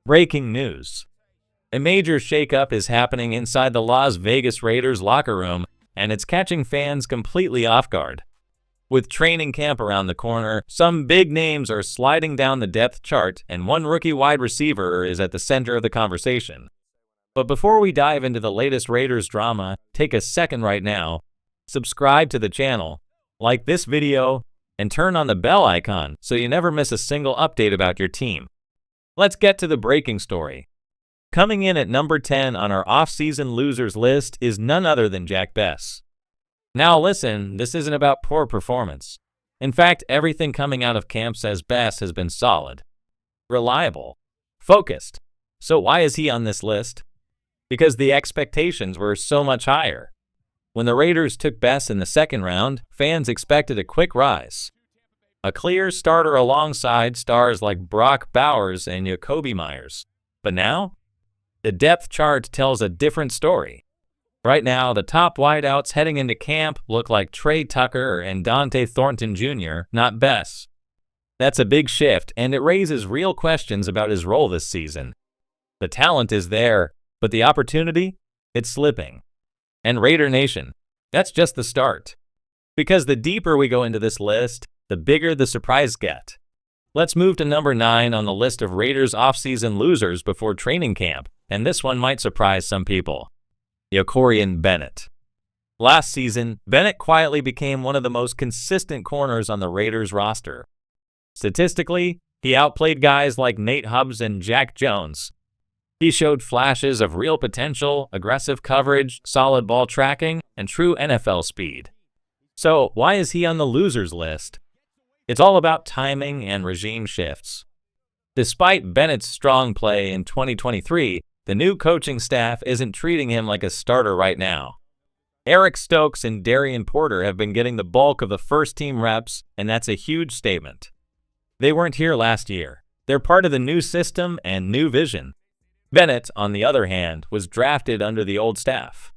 Breaking news. A major shakeup is happening inside the Las Vegas Raiders locker room, and it's catching fans completely off guard. With training camp around the corner, some big names are sliding down the depth chart, and one rookie wide receiver is at the center of the conversation. But before we dive into the latest Raiders drama, take a second right now, subscribe to the channel, like this video, and turn on the bell icon so you never miss a single update about your team. Let's get to the breaking story. Coming in at number 10 on our off-season losers list is none other than Jack Bess. Now listen, this isn't about poor performance. In fact, everything coming out of camp says Bess has been solid, reliable, focused. So why is he on this list? Because the expectations were so much higher. When the Raiders took Bess in the second round, fans expected a quick rise. A clear starter alongside stars like Brock Bowers and Jacoby Myers. But now, the depth chart tells a different story. Right now, the top wideouts heading into camp look like Trey Tucker and Dante Thornton Jr., not Bess. That's a big shift, and it raises real questions about his role this season. The talent is there, but the opportunity? It's slipping. And Raider Nation, that's just the start. Because the deeper we go into this list, the bigger the surprise get. Let's move to number 9 on the list of Raiders offseason losers before training camp, and this one might surprise some people. Yakorian Bennett. Last season, Bennett quietly became one of the most consistent corners on the Raiders roster. Statistically, he outplayed guys like Nate Hubbs and Jack Jones. He showed flashes of real potential, aggressive coverage, solid ball tracking, and true NFL speed. So, why is he on the losers list? It's all about timing and regime shifts. Despite Bennett's strong play in 2023, the new coaching staff isn't treating him like a starter right now. Eric Stokes and Darian Porter have been getting the bulk of the first-team reps, and that's a huge statement. They weren't here last year. They're part of the new system and new vision. Bennett, on the other hand, was drafted under the old staff.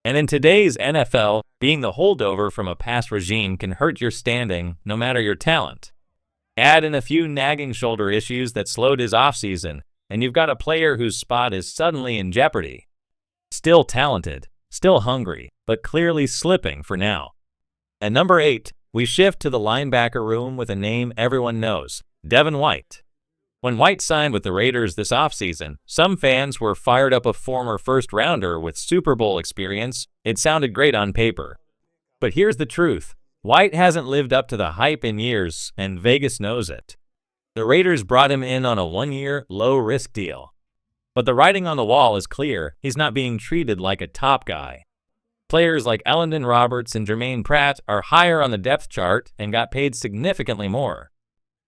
And in today's NFL, being the holdover from a past regime can hurt your standing, no matter your talent. Add in a few nagging shoulder issues that slowed his offseason, and you've got a player whose spot is suddenly in jeopardy. Still talented, still hungry, but clearly slipping for now. At number 8, we shift to the linebacker room with a name everyone knows, Devin White. When White signed with the Raiders this offseason, some fans were fired up a former first-rounder with Super Bowl experience. It sounded great on paper. But here's the truth. White hasn't lived up to the hype in years, and Vegas knows it. The Raiders brought him in on a 1-year, low-risk deal. But the writing on the wall is clear. He's not being treated like a top guy. Players like Elandon Roberts and Jermaine Pratt are higher on the depth chart and got paid significantly more.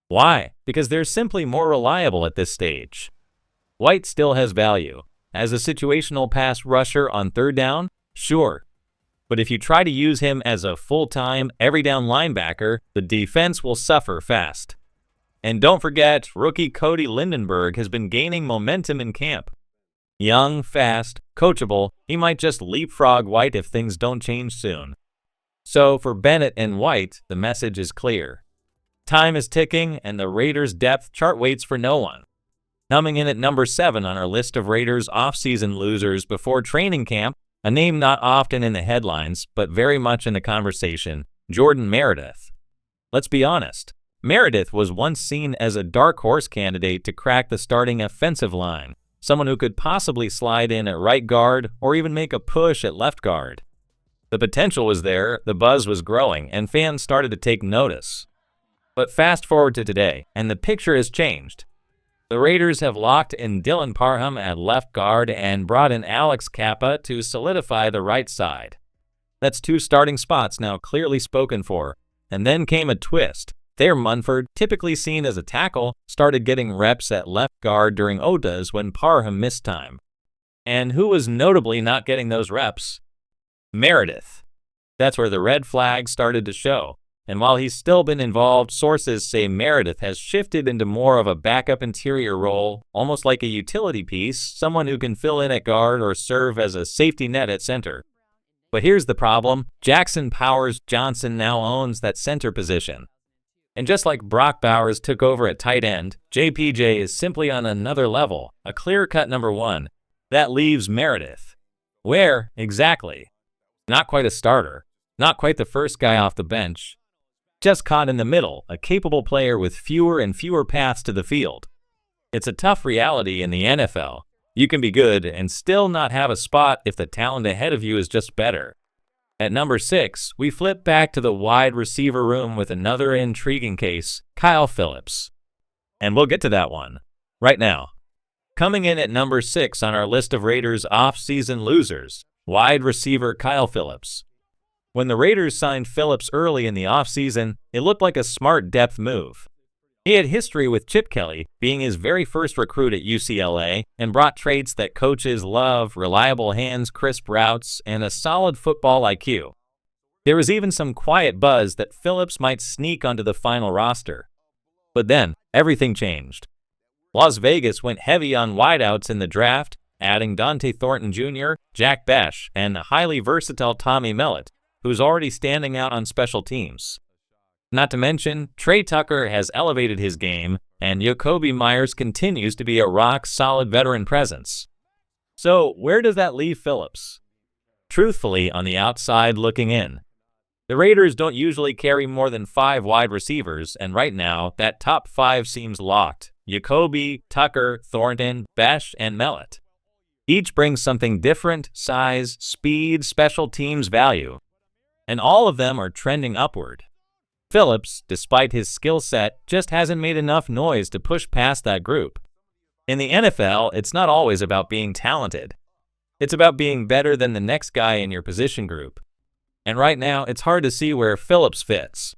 Why? Because they're simply more reliable at this stage. White still has value. As a situational pass rusher on third down, sure. But if you try to use him as a full-time, every-down linebacker, the defense will suffer fast. And don't forget, rookie Cody Lindenberg has been gaining momentum in camp. Young, fast, coachable, he might just leapfrog White if things don't change soon. So for Bennett and White, the message is clear. Time is ticking, and the Raiders' depth chart waits for no one. Coming in at number 7 on our list of Raiders off-season losers before training camp, a name not often in the headlines, but very much in the conversation, Jordan Meredith. Let's be honest. Meredith was once seen as a dark horse candidate to crack the starting offensive line, someone who could possibly slide in at right guard or even make a push at left guard. The potential was there, the buzz was growing, and fans started to take notice. But fast forward to today, and the picture has changed. The Raiders have locked in Dylan Parham at left guard and brought in Alex Kappa to solidify the right side. That's 2 starting spots now clearly spoken for. And then came a twist. Thayer Munford, typically seen as a tackle, started getting reps at left guard during OTAs when Parham missed time. And who was notably not getting those reps? Meredith. That's where the red flag started to show. And while he's still been involved, sources say Meredith has shifted into more of a backup interior role, almost like a utility piece, someone who can fill in at guard or serve as a safety net at center. But here's the problem. Jackson Powers Johnson now owns that center position. And just like Brock Bowers took over at tight end, JPJ is simply on another level, a clear-cut number one. That leaves Meredith. Where, exactly? Not quite a starter, not quite the first guy off the bench. Just caught in the middle, a capable player with fewer and fewer paths to the field. It's a tough reality in the NFL. You can be good and still not have a spot if the talent ahead of you is just better. At number 6, we flip back to the wide receiver room with another intriguing case, Kyle Phillips. And we'll get to that one right now. Coming in at number 6 on our list of Raiders off-season losers, wide receiver Kyle Phillips. When the Raiders signed Phillips early in the offseason, it looked like a smart depth move. He had history with Chip Kelly, being his very first recruit at UCLA, and brought traits that coaches love: reliable hands, crisp routes, and a solid football IQ. There was even some quiet buzz that Phillips might sneak onto the final roster. But then, everything changed. Las Vegas went heavy on wideouts in the draft, adding Dante Thornton Jr., Jack Bech, and the highly versatile Tommy Mellott, who's already standing out on special teams. Not to mention, Trey Tucker has elevated his game, and Jakobi Meyers continues to be a rock-solid veteran presence. So, where does that leave Phillips? Truthfully, on the outside looking in. The Raiders don't usually carry more than 5 wide receivers, and right now, that top 5 seems locked. Jakobi, Tucker, Thornton, Bech, and Mellott. Each brings something different: size, speed, special teams value. And all of them are trending upward. Phillips, despite his skill set, just hasn't made enough noise to push past that group. In the NFL, it's not always about being talented. It's about being better than the next guy in your position group. And right now, it's hard to see where Phillips fits.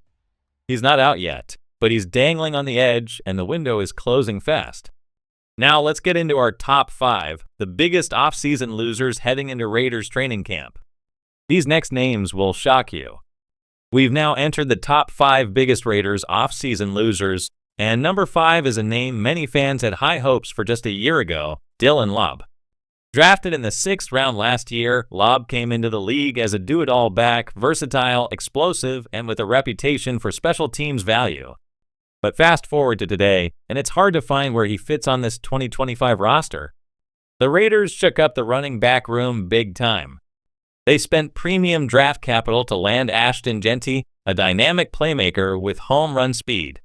He's not out yet, but he's dangling on the edge, and the window is closing fast. Now let's get into our top 5, the biggest off-season losers heading into Raiders training camp. These next names will shock you. We've now entered the top 5 biggest Raiders off-season losers, and number 5 is a name many fans had high hopes for just a year ago: Dylan Lobb. Drafted in the 6th round last year, Lobb came into the league as a do-it-all back, versatile, explosive, and with a reputation for special teams value. But fast forward to today, and it's hard to find where he fits on this 2025 roster. The Raiders shook up the running back room big time. They spent premium draft capital to land Ashton Jeanty, a dynamic playmaker with home run speed.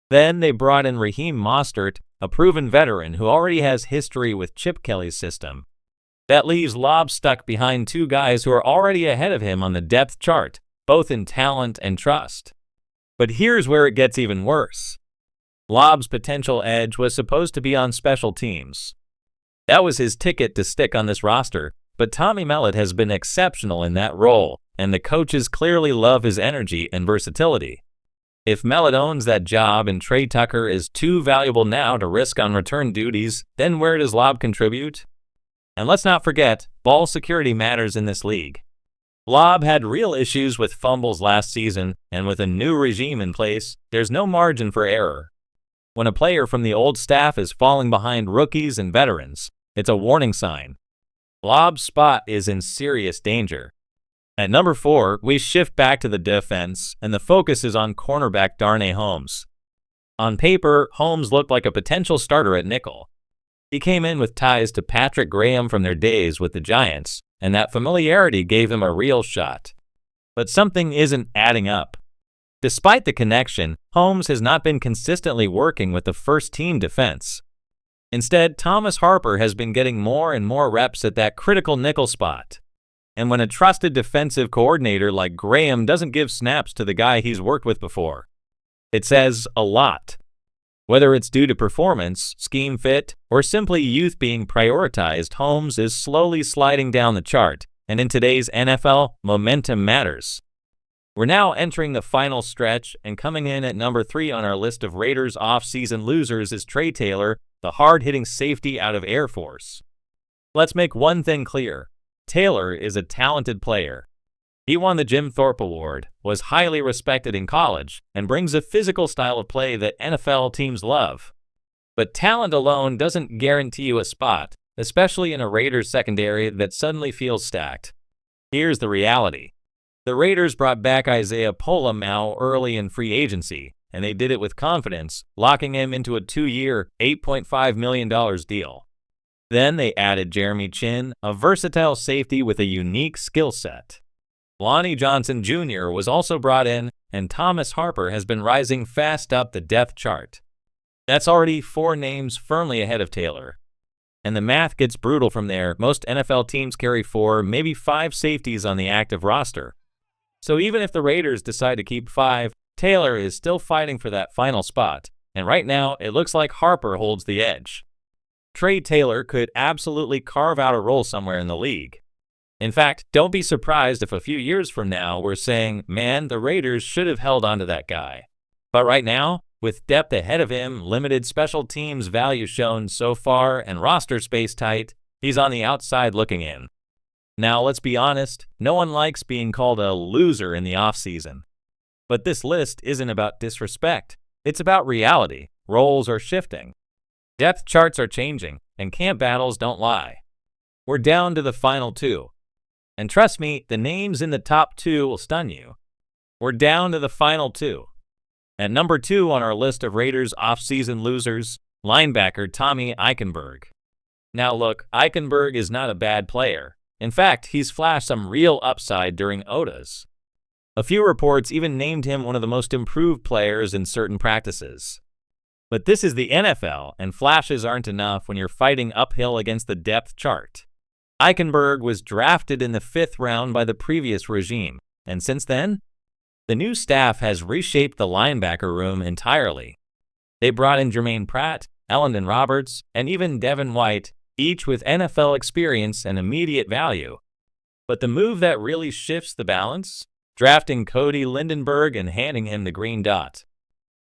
Then they brought in Raheem Mostert, a proven veteran who already has history with Chip Kelly's system. That leaves Lobb stuck behind 2 guys who are already ahead of him on the depth chart, both in talent and trust. But here's where it gets even worse. Lobb's potential edge was supposed to be on special teams. That was his ticket to stick on this roster, but Tommy Mellott has been exceptional in that role, and the coaches clearly love his energy and versatility. If Mellott owns that job and Trey Tucker is too valuable now to risk on return duties, then where does Lobb contribute? And let's not forget, ball security matters in this league. Lobb had real issues with fumbles last season, and with a new regime in place, there's no margin for error. When a player from the old staff is falling behind rookies and veterans, it's a warning sign. Lobb's spot is in serious danger. At number 4, we shift back to the defense, and the focus is on cornerback Darnay Holmes. On paper, Holmes looked like a potential starter at nickel. He came in with ties to Patrick Graham from their days with the Giants, and that familiarity gave him a real shot. But something isn't adding up. Despite the connection, Holmes has not been consistently working with the first-team defense. Instead, Thomas Harper has been getting more and more reps at that critical nickel spot. And when a trusted defensive coordinator like Graham doesn't give snaps to the guy he's worked with before, it says a lot. Whether it's due to performance, scheme fit, or simply youth being prioritized, Holmes is slowly sliding down the chart, and in today's NFL, momentum matters. We're now entering the final stretch, and coming in at number 3 on our list of Raiders off-season losers is Trey Taylor, the hard-hitting safety out of Air Force. Let's make one thing clear. Taylor is a talented player. He won the Jim Thorpe Award, was highly respected in college, and brings a physical style of play that NFL teams love. But talent alone doesn't guarantee you a spot, especially in a Raiders secondary that suddenly feels stacked. Here's the reality. The Raiders brought back Isaiah Pola-Mao early in free agency, and they did it with confidence, locking him into a 2-year, $8.5 million deal. Then they added Jeremy Chin, a versatile safety with a unique skill set. Lonnie Johnson Jr. was also brought in, and Thomas Harper has been rising fast up the depth chart. That's already 4 names firmly ahead of Taylor. And the math gets brutal from there. Most NFL teams carry 4, maybe 5 safeties on the active roster. So even if the Raiders decide to keep 5, Taylor is still fighting for that final spot, and right now it looks like Harper holds the edge. Trey Taylor could absolutely carve out a role somewhere in the league. In fact, don't be surprised if a few years from now we're saying, man, the Raiders should have held on to that guy. But right now, with depth ahead of him, limited special teams value shown so far, and roster space tight, he's on the outside looking in. Now, let's be honest, no one likes being called a loser in the offseason. But this list isn't about disrespect. It's about reality. Roles are shifting. Depth charts are changing, and camp battles don't lie. We're down to the final 2. And trust me, the names in the top 2 will stun you. We're down to the final 2. At number 2 on our list of Raiders offseason losers, linebacker Tommy Eichenberg. Now look, Eichenberg is not a bad player. In fact, he's flashed some real upside during OTAs. A few reports even named him one of the most improved players in certain practices. But this is the NFL, and flashes aren't enough when you're fighting uphill against the depth chart. Eichenberg was drafted in the 5th round by the previous regime, and since then, the new staff has reshaped the linebacker room entirely. They brought in Jermaine Pratt, Elandon Roberts, and even Devin White, each with NFL experience and immediate value. But the move that really shifts the balance? Drafting Cody Lindenberg and handing him the green dot.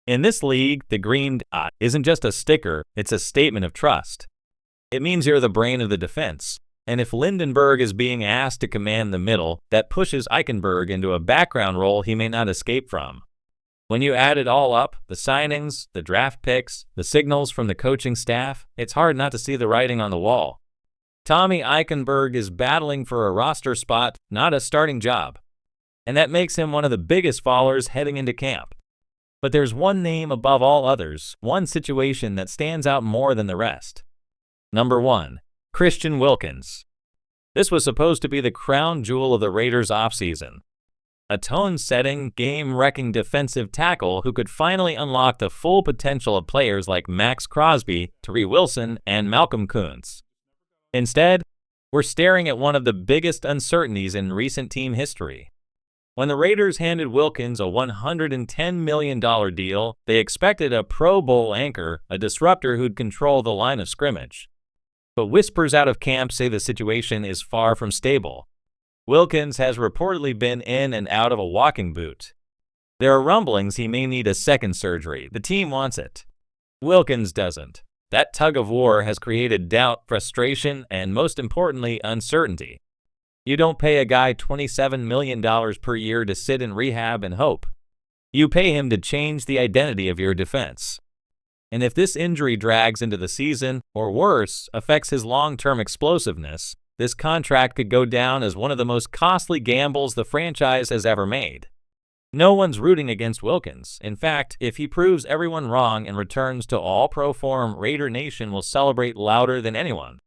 In this league, the green dot isn't just a sticker, it's a statement of trust. It means you're the brain of the defense. And if Lindenberg is being asked to command the middle, that pushes Eichenberg into a background role he may not escape from. When you add it all up, the signings, the draft picks, the signals from the coaching staff, it's hard not to see the writing on the wall. Tommy Eichenberg is battling for a roster spot, not a starting job. And that makes him one of the biggest fallers heading into camp. But there's one name above all others, one situation that stands out more than the rest. Number 1. Christian Wilkins. This was supposed to be the crown jewel of the Raiders offseason. A tone-setting, game-wrecking defensive tackle who could finally unlock the full potential of players like Max Crosby, Tyree Wilson, and Malcolm Kuntz. Instead, we're staring at one of the biggest uncertainties in recent team history. When the Raiders handed Wilkins a $110 million deal, they expected a Pro Bowl anchor, a disruptor who'd control the line of scrimmage. But whispers out of camp say the situation is far from stable. Wilkins has reportedly been in and out of a walking boot. There are rumblings he may need a second surgery. The team wants it. Wilkins doesn't. That tug of war has created doubt, frustration, and most importantly, uncertainty. You don't pay a guy $27 million per year to sit in rehab and hope. You pay him to change the identity of your defense. And if this injury drags into the season, or worse, affects his long-term explosiveness, this contract could go down as one of the most costly gambles the franchise has ever made. No one's rooting against Wilkins. In fact, if he proves everyone wrong and returns to all-pro form, Raider Nation will celebrate louder than anyone.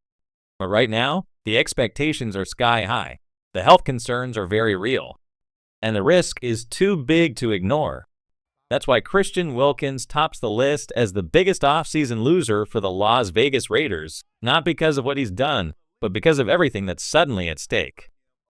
But right now, the expectations are sky high. The health concerns are very real. And the risk is too big to ignore. That's why Christian Wilkins tops the list as the biggest offseason loser for the Las Vegas Raiders, not because of what he's done, but because of everything that's suddenly at stake.